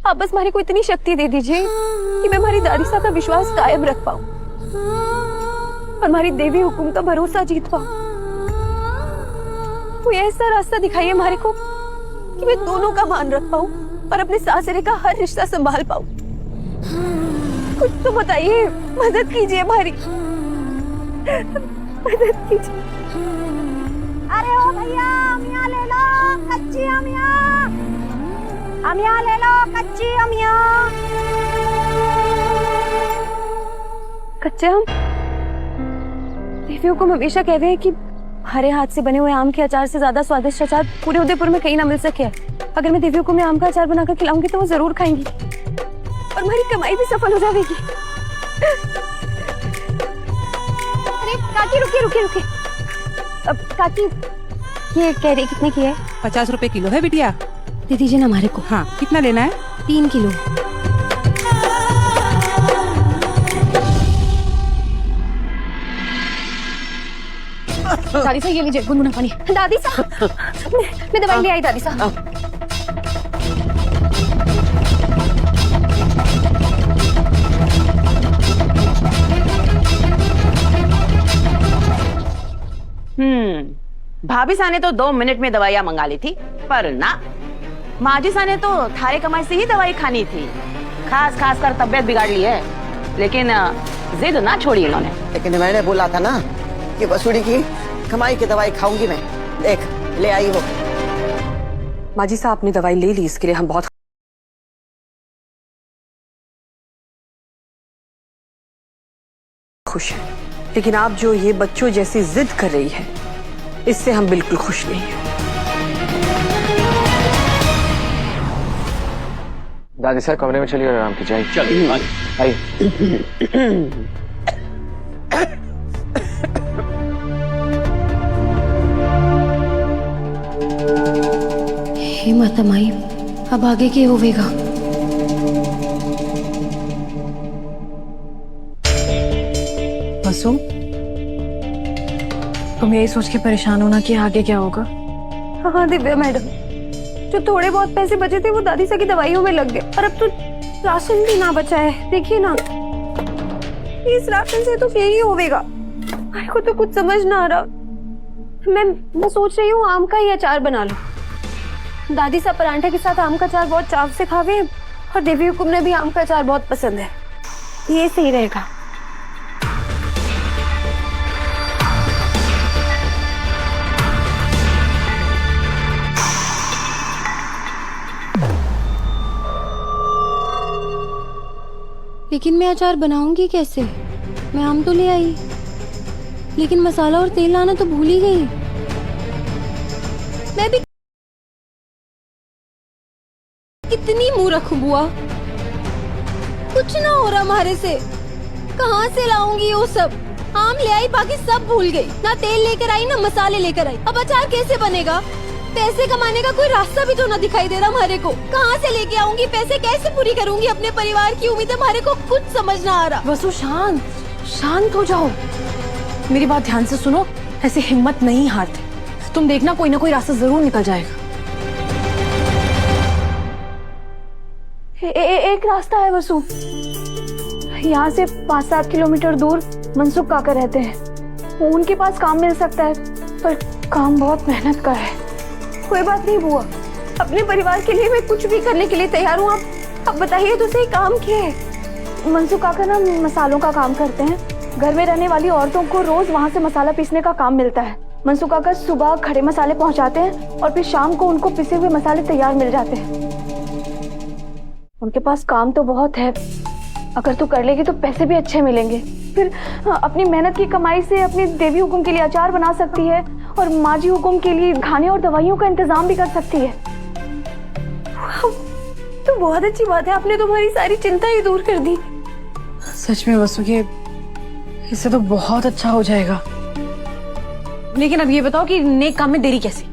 आप बस हमारे को इतनी शक्ति दे दीजिए कि मैं हमारी दादी साहब का विश्वास कायम रख पाऊं और हमारी देवी हुकुम का भरोसा जीत पाऊं। कोई ऐसा रास्ता दिखाइए हमारे को कि मैं दोनों का मान रख पाऊं और अपने सासरे का हर रिश्ता संभाल पाऊं। कुछ तो बताइए, मदद कीजिए हमारी, मदद कीजिए। अरे ओ भैया, अमिया ले लो कच्ची अमिया, अमिया ले लो कच्ची अमिया। कच्चे आम? देवियों को हमेशा कहते हैं कि हरे हाथ से बने हुए आम के अचार से ज्यादा स्वादिष्ट अचार पूरे उदयपुर में कहीं ना मिल सके। अगर मैं देवियों को मैं आम का अचार बनाकर खिलाऊंगी तो वो जरूर खाएंगी और हमारी कमाई भी सफल हो जाएगी। अरे काकी रुकिए रुकिए रुकिए। अब काकी ये कह रही कितने की है? 50 रुपए किलो है बिटिया। दे दीजिए ना हमारे को। हाँ, कितना लेना है? 3 किलो। दादी साहब ये लीजिए गुनगुना पानी। दादी साहब मैं दवाई ले आई दादी साहब। भाभी सा ने तो 2 मिनट में दवाइयाँ मंगा ली थी, पर ना, माजी सा ने तो थारे कमाई से ही दवाई खानी थी। खास खास कर तबीयत बिगाड़ ली है, लेकिन जिद ना छोड़ी इन्होंने। लेकिन मैंने बोला था ना कि वसूड़ी की कमाई की दवाई खाऊंगी मैं। देख ले आई हो। माजी साहब आपने दवाई ले ली, इसके लिए हम बहुत खुश हैं। लेकिन आप जो ये बच्चों जैसी जिद कर रही है, इससे हम बिल्कुल खुश नहीं हैं। दादी साहब कमरे में चलिए और आराम कीजिए। चलिए आइए। हे माता माई, अब आगे क्या होवेगा? वसु, तुम यही सोच के परेशान होना कि आगे क्या होगा? हाँ दिव्या मैडम, जो थोड़े बहुत पैसे बचे थे वो दादी साहब की दवाइयों में लग गए और अब तो राशन भी ना बचा है। देखिए ना, इस राशन से तो क्या ही होवेगा? मेरे को तो कुछ समझ ना आ रहा। मैं सोच रही हूँ आम का ही अचार बना लूं। दादी साहब परांठे के साथ आम का अचार बहुत चाव से खावे और देवी हुकुम ने भी आम का अचार बहुत पसंद है। ये सही रहेगा। लेकिन मैं अचार बनाऊंगी कैसे? मैं आम तो ले आई, लेकिन मसाला और तेल लाना तो भूल ही गई। मैं भी कितनी मूर्ख बुआ, कुछ ना हो रहा हमारे से। कहाँ से लाऊंगी वो सब? आम ले आई, बाकी सब भूल गई। ना तेल लेकर आई, ना मसाले लेकर आई। अब अचार कैसे बनेगा? पैसे कमाने का कोई रास्ता भी तो ना दिखाई दे रहा हमारे को। कहाँ से लेके आऊंगी पैसे? कैसे पूरी करूंगी अपने परिवार की उम्मीदें? हमारे को कुछ समझ ना आ रहा। वसु शांत शांत हो जाओ, मेरी बात ध्यान से सुनो। ऐसे हिम्मत नहीं हारते, तुम देखना कोई ना कोई रास्ता जरूर निकल जाएगा। एक रास्ता है वसु, यहाँ से 5-7 किलोमीटर दूर मनसुख काका रहते हैं। उनके पास काम मिल सकता है, पर काम बहुत मेहनत का है। कोई बात नहीं बुआ, अपने परिवार के लिए मैं कुछ भी करने के लिए तैयार हूँ। आप बताइए तो सही, काम क्या है? मनसुख काका ना मसालों का काम करते हैं। घर में रहने वाली औरतों को रोज वहाँ से मसाला पीसने का काम मिलता है। मनसुख काका सुबह खड़े मसाले पहुँचाते हैं और फिर शाम को उनको पिसे हुए मसाले तैयार मिल जाते हैं। उनके पास काम तो बहुत है, अगर तू कर लेगी तो पैसे भी अच्छे मिलेंगे। फिर अपनी मेहनत की कमाई से अपनी देवी हुकुम के लिए अचार बना सकती है और माजी हुकुम के लिए खाने और दवाइयों का इंतजाम भी कर सकती है। तो बहुत अच्छी बात है, आपने तुम्हारी सारी चिंता ही दूर कर दी। सच में वसु, ये इससे तो बहुत अच्छा हो जाएगा। लेकिन अब ये बताओ कि नेक काम में देरी कैसे?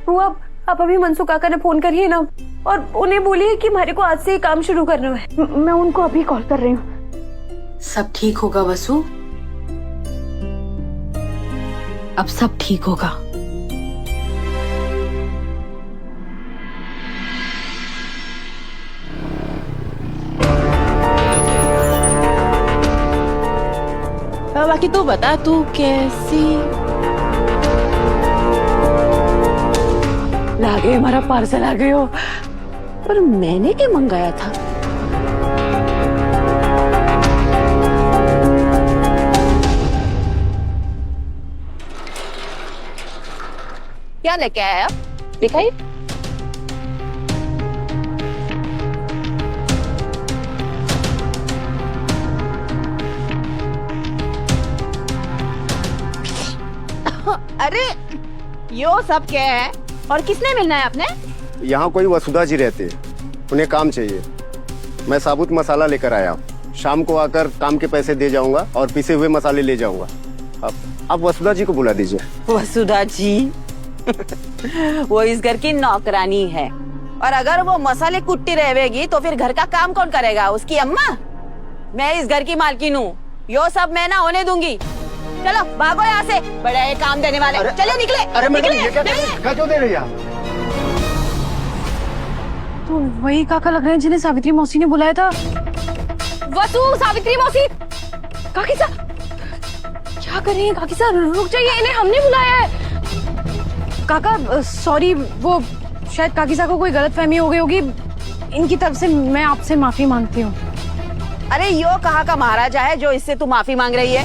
वो आप अभी मनसुख काका ने फोन करिए ना और उन्हें बोलिए कि हमारे को आज से ही काम शुरू करना है। मैं उनको अभी कॉल कर रही हूँ। सब ठीक होगा वसु, अब सब ठीक होगा। बाकी तो बता तू कैसी। लागे हमारा पार्सल आ गयो, पर मैंने क्या मंगाया था? क्या लेके आए आप? दिखाइए। अरे यो सब क्या है और किसने मिलना है आपने? यहाँ कोई वसुधा जी रहते हैं, उन्हें काम चाहिए। मैं साबुत मसाला लेकर आया हूँ, शाम को आकर काम के पैसे दे जाऊंगा और पिसे हुए मसाले ले जाऊंगा। आप वसुधा जी को बुला दीजिए। वसुधा जी वो इस घर की नौकरानी है, और अगर वो मसाले कुट्टी रहेगी तो फिर घर का काम कौन करेगा? उसकी अम्मा। मैं इस घर की मालकिन हूँ, यो सब मैं ना होने दूंगी। चलो भागो यहाँ से, बड़े काम देने वाले। चलिए निकले। अरे मैडम, निकले, ये क्या निकले। क्यों दे रही है? तो वही काका लग रहे हैं जिन्हें सावित्री मौसी ने बुलाया था। वसु, सावित्री मौसी, काकी सा क्या कर रही हैं? काकी सा रुक जाइए, इन्हें हमने बुलाया है। काका सॉरी, वो शायद काकी सा को कोई गलतफहमी हो गई होगी। इनकी तरफ से मैं आपसे माफी मांगती हूँ। अरे यो कहाँ का महाराजा है जो इससे तू माफी मांग रही है?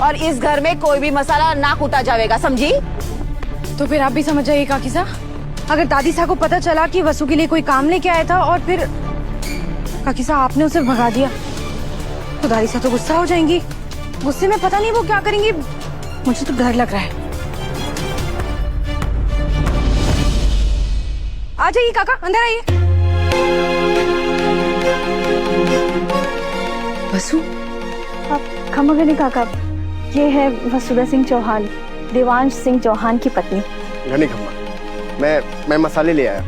और इस घर में कोई भी मसाला ना कूटा जाएगा, समझी? तो फिर आप भी समझ जाइए काकी सा, अगर दादी सा को पता चला कि वसु के लिए कोई काम लेके आया था और फिर काकी सा आपने उसे भगा दिया, तो दादी सा तो गुस्सा हो जाएंगी। गुस्से में पता नहीं वो क्या करेंगी, मुझे तो डर लग रहा है। आ जाइए काका, अंदर आइए। वसु, आप खमगनी काका, ये है वसुधा सिंह चौहान, देवांश सिंह चौहान की पत्नी। घनी खम्मा, मैं मसाले ले आया।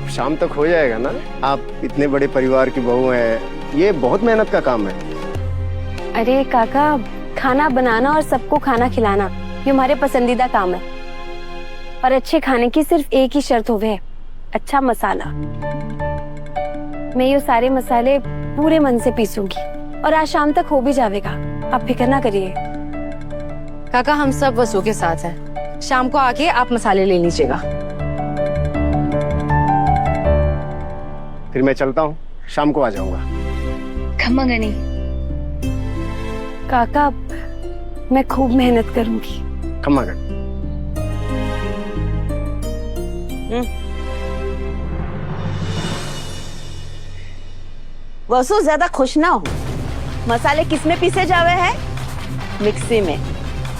शाम तक हो जाएगा ना? आप इतने बड़े परिवार की बहू हैं, ये बहुत मेहनत का काम है। अरे काका, खाना बनाना और सबको खाना खिलाना ये हमारे पसंदीदा काम है। और अच्छे खाने की सिर्फ एक ही शर्त होवे है, अच्छा मसाला। मैं ये सारे मसाले पूरे मन से पीसूंगी और आज शाम तक हो भी जाएगा, आप फिक्र ना करिए। काका हम सब वसु के साथ हैं, शाम को आके आप मसाले ले लीजिएगा। फिर मैं चलता हूँ, शाम को आ जाऊंगा। खमगनी काका, मैं खूब मेहनत करूंगी। खम्मा कर। वसु ज्यादा खुश ना हो। मसाले किसमें पीसे जावे हैं? मिक्सी में।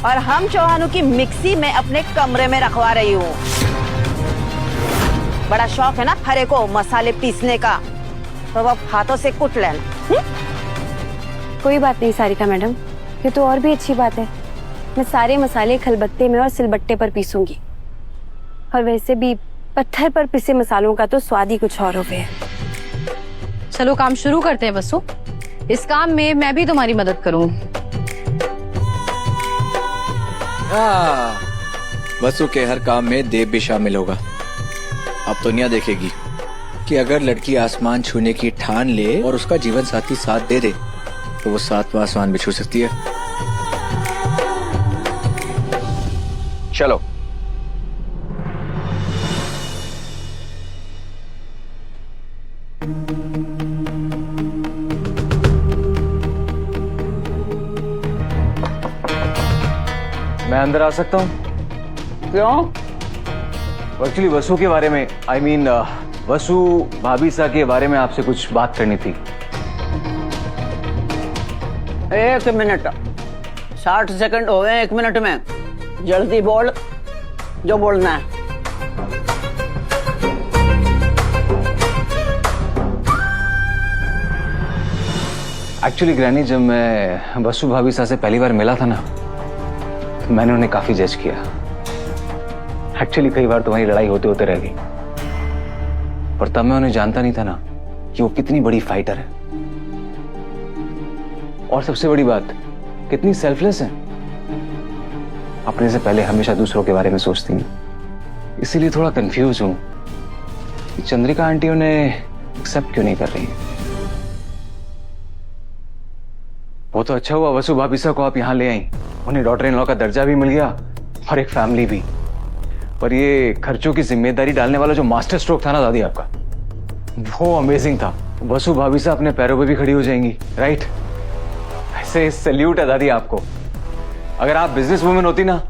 और हम चौहानों की मिक्सी में अपने कमरे में रखवा रही हूँ। बड़ा शौक है ना हरे को मसाले पीसने का, तो अब हाथों से कुट लेना। कोई बात नहीं सारिका मैडम, ये तो और भी अच्छी बात है। मैं सारे मसाले खलबत्ते में और सिलबट्टे पर पीसूंगी। और वैसे भी पत्थर पर पिसे मसालों का तो स्वाद ही कुछ और होवे है। चलो काम शुरू करते हैं वसु, इस काम में मैं भी तुम्हारी मदद करूंगी। वसु के हर काम में देव भी शामिल होगा। अब दुनिया देखेगी कि अगर लड़की आसमान छूने की ठान ले और उसका जीवन साथी साथ दे दे, तो वो सातवां आसमान भी छू सकती है। चलो। मैं अंदर आ सकता हूँ? क्यों? एक्चुअली वसु के बारे में, आई मीन वसु भाभी सा के बारे में आपसे कुछ बात करनी थी। 1 मिनट, 60 सेकंड हो गए 1 मिनट में। जल्दी बोल जो बोलना है। एक्चुअली ग्रैनी, जब मैं वसु भाभी सा से पहली बार मिला था ना, तो मैंने उन्हें काफी जज किया। एक्चुअली कई बार तुम्हारी लड़ाई होते होते रह गई, पर तब मैं उन्हें जानता नहीं था ना कि वो कितनी बड़ी फाइटर है। और सबसे बड़ी बात, कितनी सेल्फलेस है। अपने से पहले हमेशा दूसरों के बारे में सोचती हैं। इसीलिए थोड़ा कंफ्यूज हूं कि चंद्रिका आंटी उन्हें एक्सेप्ट क्यों नहीं कर रही। वो तो अच्छा हुआ वसु भाभी को आप यहाँ ले आई, उन्हें डॉटर इन लॉ का दर्जा भी मिल गया और एक फैमिली भी। पर ये खर्चों की जिम्मेदारी डालने वाला जो मास्टर स्ट्रोक था ना दादी आपका, वो अमेजिंग था। वसु भाभी से अपने पैरों पे भी खड़ी हो जाएंगी, राइट? ऐसे सैल्यूट है दादी आपको। अगर आप बिजनेस वुमेन होती ना